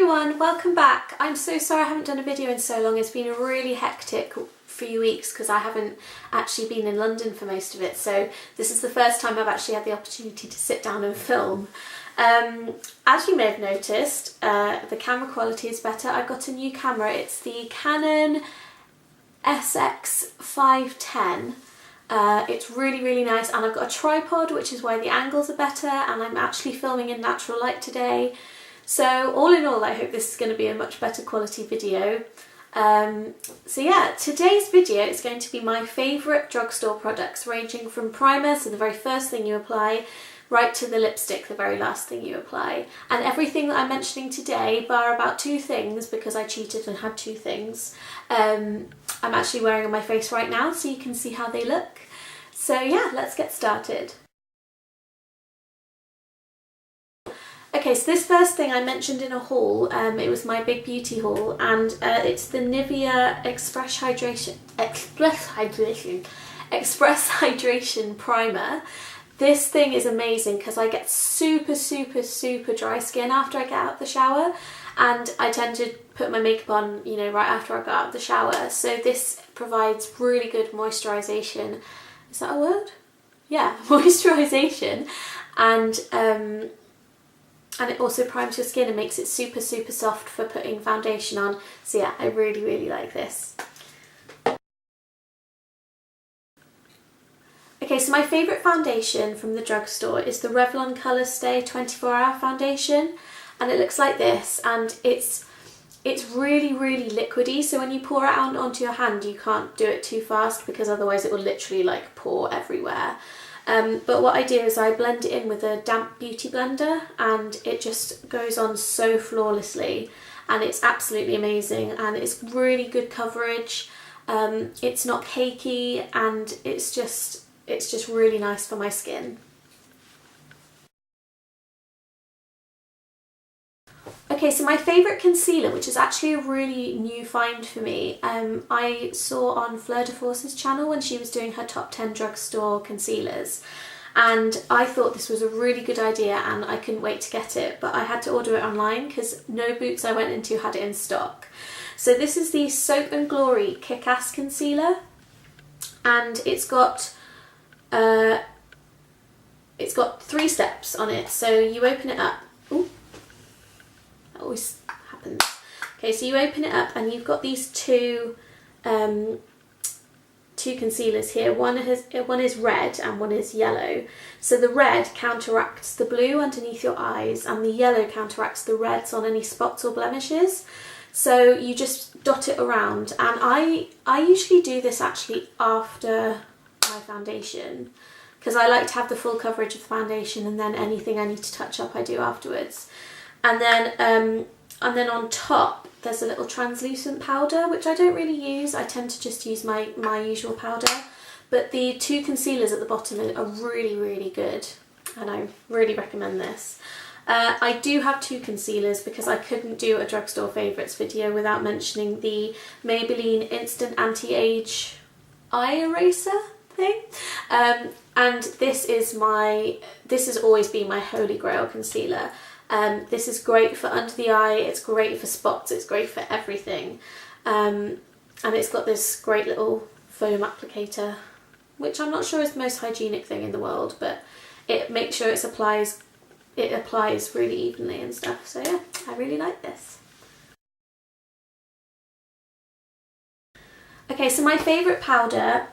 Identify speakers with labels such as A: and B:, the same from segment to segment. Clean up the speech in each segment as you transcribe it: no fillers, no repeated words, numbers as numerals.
A: everyone, welcome back. I'm so sorry I haven't done a video in so long. It's been a really hectic few weeks because I haven't actually been in London for most of it, so this is the first time I've actually had the opportunity to sit down and film. As you may have noticed, the camera quality is better. I've got a new camera. It's the Canon SX510. It's really nice, and I've got a tripod, which is why the angles are better, and I'm actually filming in natural light today. So all in all, I hope this is going to be a much better quality video. So yeah, today's video is going to be my favourite drugstore products, ranging from primer, so the very first thing you apply, right to the lipstick, the very last thing you apply. And everything that I'm mentioning today, bar about two things, because I cheated and had two things, I'm actually wearing on my face right now, so you can see how they look. So yeah, let's get started. Okay, so this first thing I mentioned in a haul, it was my big beauty haul, and it's the NIVEA Express Hydration Primer. This thing is amazing because I get super dry skin after I get out of the shower, and I tend to put my makeup on, you know, right after I got out of the shower. So this provides really good moisturisation. Is that a word? Yeah, moisturisation, and it also primes your skin and makes it super soft for putting foundation on. So yeah, I really like this. Okay, so my favourite foundation from the drugstore is the REVLON Colorstay 24-hour foundation, and it looks like this, and it's really liquidy, so when you pour it out onto your hand you can't do it too fast because otherwise it will literally like pour everywhere. But what I do is I blend it in with a damp beauty blender, and it just goes on so flawlessly, and it's absolutely amazing, and it's really good coverage. It's not cakey, and it's just really nice for my skin. Okay, so my favourite concealer, which is actually a really new find for me, I saw on Fleur de Force's channel when she was doing her top 10 drugstore concealers, and I thought this was a really good idea and I couldn't wait to get it, but I had to order it online because no Boots I went into had it in stock. So this is the Soap&Glory Kick-Ass Concealer, and it's got 3 steps on it. So you open it up. Ooh. That always happens. Okay, so you open it up and you've got these two concealers here. One is red and one is yellow. So the red counteracts the blue underneath your eyes, and the yellow counteracts the reds on any spots or blemishes. So you just dot it around, and I usually do this actually after my foundation, because I like to have the full coverage of the foundation, and then anything I need to touch up I do afterwards. And then on top there's a little translucent powder, which I don't really use. I tend to just use my usual powder, but the 2 concealers at the bottom are really good, and I really recommend this. I do have 2 concealers because I couldn't do a drugstore favourites video without mentioning the Maybelline Instant Anti-Age Eye Eraser thing, and this has always been my holy grail concealer. This is great for under the eye, it's great for spots, it's great for everything, and it's got this great little foam applicator, which I'm not sure is the most hygienic thing in the world, but it makes sure it applies really evenly and stuff. So yeah, I really like this. Okay, so my favourite powder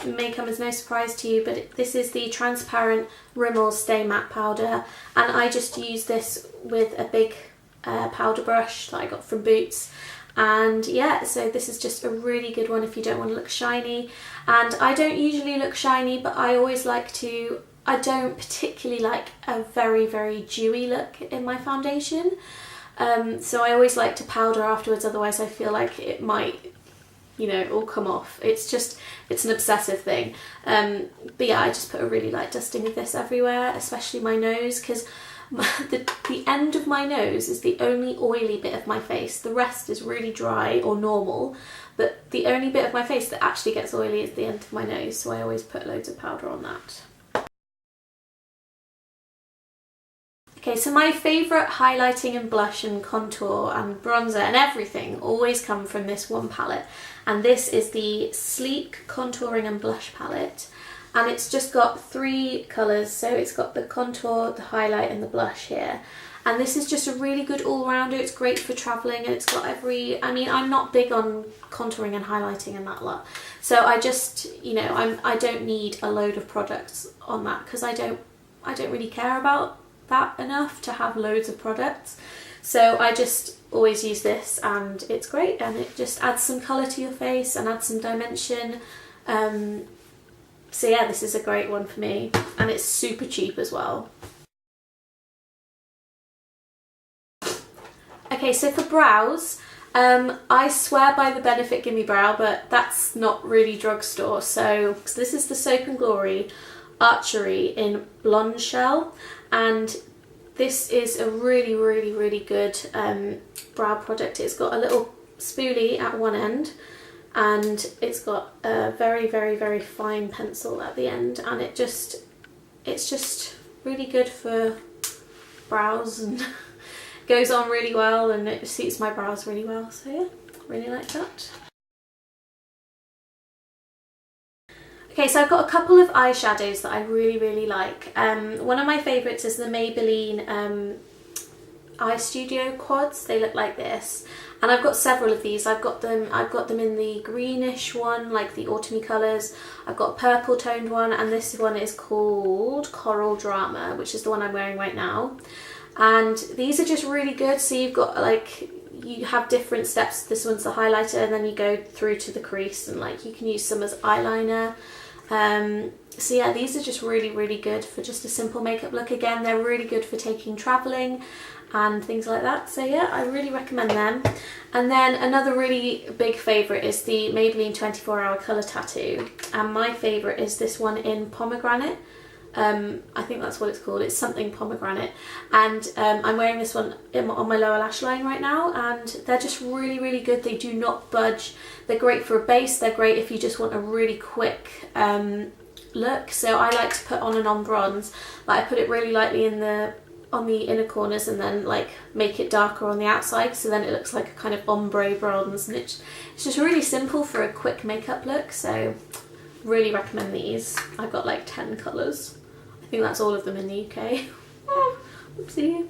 A: may come as no surprise to you, but this is the transparent RIMMEL Stay Matte powder, and I just use this with a big powder brush that I got from Boots. And yeah, so this is just a really good one if you don't want to look shiny. And I don't usually look shiny, but I always like to. I don't particularly like a very dewy look in my foundation, so I always like to powder afterwards, otherwise I feel like it might, you know, all come off. It's an obsessive thing. But yeah, I just put a really light dusting of this everywhere, especially my nose, because the end of my nose is the only oily bit of my face. The rest is really dry or normal, but the only bit of my face that actually gets oily is the end of my nose, so I always put loads of powder on that. Okay, so my favourite highlighting and blush and contour and bronzer and everything always come from this one palette. And this is the Sleek Contouring and Blush palette. And it's just got 3 colours, so it's got the contour, the highlight and the blush here. And this is just a really good all-rounder. It's great for travelling and it's got every... I mean, I'm not big on contouring and highlighting and that lot. So I just, you know, I don't need a load of products on that because I don't really care about that enough to have loads of products. So I just always use this and it's great, and it just adds some colour to your face and adds some dimension. So yeah, this is a great one for me, and it's super cheap as well. Okay, so for brows, I swear by the Benefit Gimme Brow, but that's not really Drugstore. So this is the Soap and Glory Archery in Blonde Shell, and this is a really, really, really good brow product. It's got a little spoolie at one end, and it's got a very, very, very fine pencil at the end, and it's just really good for brows and goes on really well, and it suits my brows really well. So yeah, really like that. Okay, so I've got a couple of eyeshadows that I really, really like. One of my favourites is the Maybelline Eyestudio quads. They look like this, and I've got several of these. I've got them in the greenish one, like the autumny colours. I've got a purple toned one, and this one is called Coral Drama, which is the one I'm wearing right now. And these are just really good. So you've got like, you have different steps. This one's the highlighter, and then you go through to the crease, and like you can use some as eyeliner. So yeah, these are just really, really good for just a simple makeup look. Again, they're really good for taking travelling and things like that. So yeah, I really recommend them. And then another really big favourite is the Maybelline 24 Hour Colour Tattoo. And my favourite is this one in pomegranate. I think that's what it's called. It's something pomegranate, and I'm wearing this one on my lower lash line right now, and they're just really, really good. They do not budge. They're great for a base. They're great if you just want a really quick look. So I like to put on and on bronze. Like I put it really lightly on the inner corners, and then like make it darker on the outside, so then it looks like a kind of ombre bronze, and it's just really simple for a quick makeup look. So really recommend these. I've got like 10 colours. I think that's all of them in the UK. Oopsie.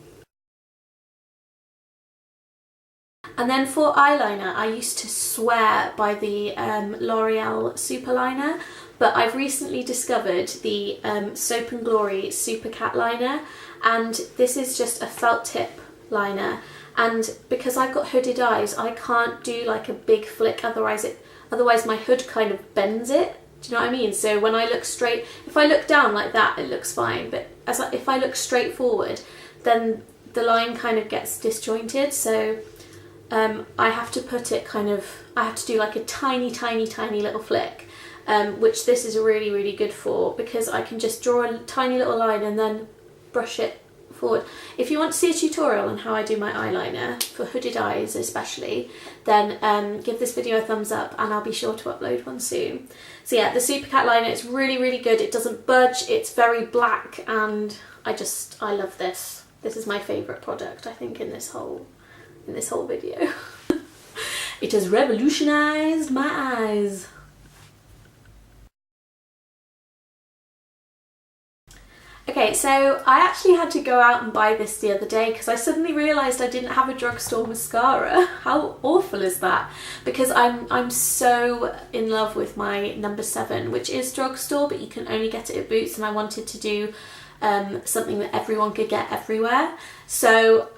A: And then for eyeliner, I used to swear by the L'Oreal Superliner, but I've recently discovered the Soap and Glory Supercat liner, and this is just a felt tip liner. And because I've got hooded eyes, I can't do like a big flick, otherwise my hood kind of bends it. Do you know what I mean? So when I look straight, if I look down like that, it looks fine. But if I look straight forward, then the line kind of gets disjointed. So I have to put it I have to do like a tiny, tiny, tiny little flick, which this is really, really good for, because I can just draw a tiny little line and then brush it forward. If you want to see a tutorial on how I do my eyeliner, for hooded eyes especially, then give this video a thumbs up, and I'll be sure to upload one soon. So yeah, the Supercat liner is really, really good. It doesn't budge, it's very black, and I love this. This is my favourite product, I think, in this whole video. It has revolutionised my eyes. Okay, so I actually had to go out and buy this the other day because I suddenly realised I didn't have a Drugstore mascara. How awful is that? Because I'm so in love with my number 7, which is Drugstore, but you can only get it at Boots, and I wanted to do something that everyone could get everywhere. So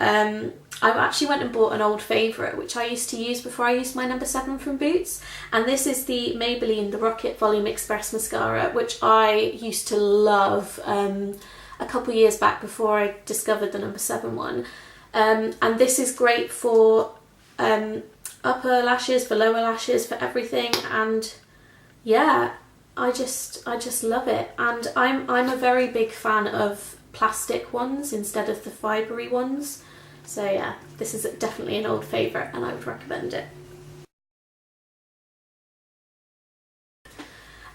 A: I actually went and bought an old favourite, which I used to use before I used my number 7 from Boots, and this is the Maybelline The Rocket Volume Express Mascara, which I used to love a couple years back before I discovered the number 7 one. And this is great for upper lashes, for lower lashes, for everything, and yeah, I just love it. And I'm a very big fan of plastic ones instead of the fibery ones. So yeah, this is definitely an old favourite, and I would recommend it.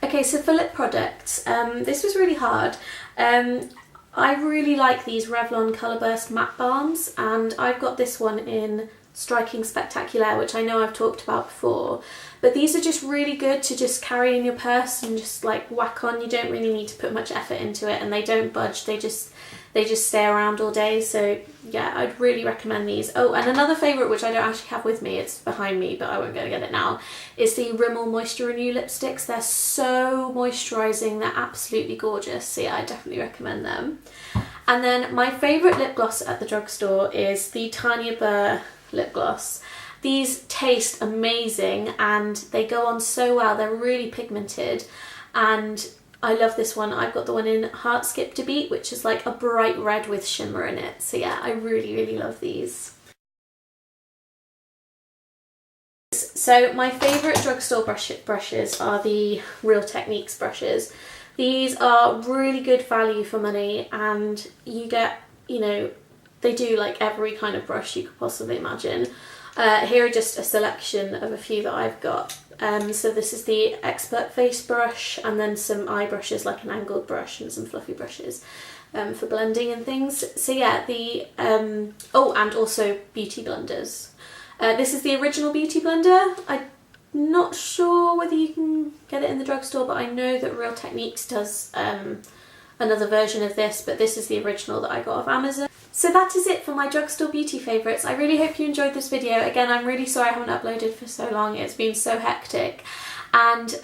A: Okay, so for lip products, this was really hard. I really like these Revlon Colorburst Matte Balms, and I've got this one in Striking Spectacular, which I know I've talked about before, but these are just really good to just carry in your purse and just like whack on. You don't really need to put much effort into it, and they don't budge, they just stay around all day. So yeah, I'd really recommend these. Oh, and another favourite, which I don't actually have with me, it's behind me but I won't go get it now, is the Rimmel Moisture Renew lipsticks. They're so moisturising, they're absolutely gorgeous, so yeah, I definitely recommend them. And then my favourite lip gloss at the drugstore is the TANYA BURR lip gloss. These taste amazing and they go on so well. They're really pigmented and I love this one. I've got the one in Heart Skipped a Beat, which is like a bright red with shimmer in it. So yeah, I really, really love these. So my favourite drugstore brushes are the Real Techniques brushes. These are really good value for money, and you get, you know, they do like every kind of brush you could possibly imagine. Here are just a selection of a few that I've got. So this is the Expert Face brush, and then some eye brushes like an angled brush and some fluffy brushes for blending and things. So yeah, the oh, and also beauty blenders. This is the original beauty blender. I'm not sure whether you can get it in the drugstore, but I know that Real Techniques does another version of this, but this is the original that I got off Amazon. So that is it for my drugstore beauty favourites. I really hope you enjoyed this video. Again, I'm really sorry I haven't uploaded for so long. It's been so hectic. And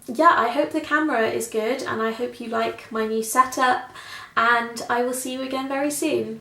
A: yeah, I hope the camera is good and I hope you like my new setup, and I will see you again very soon.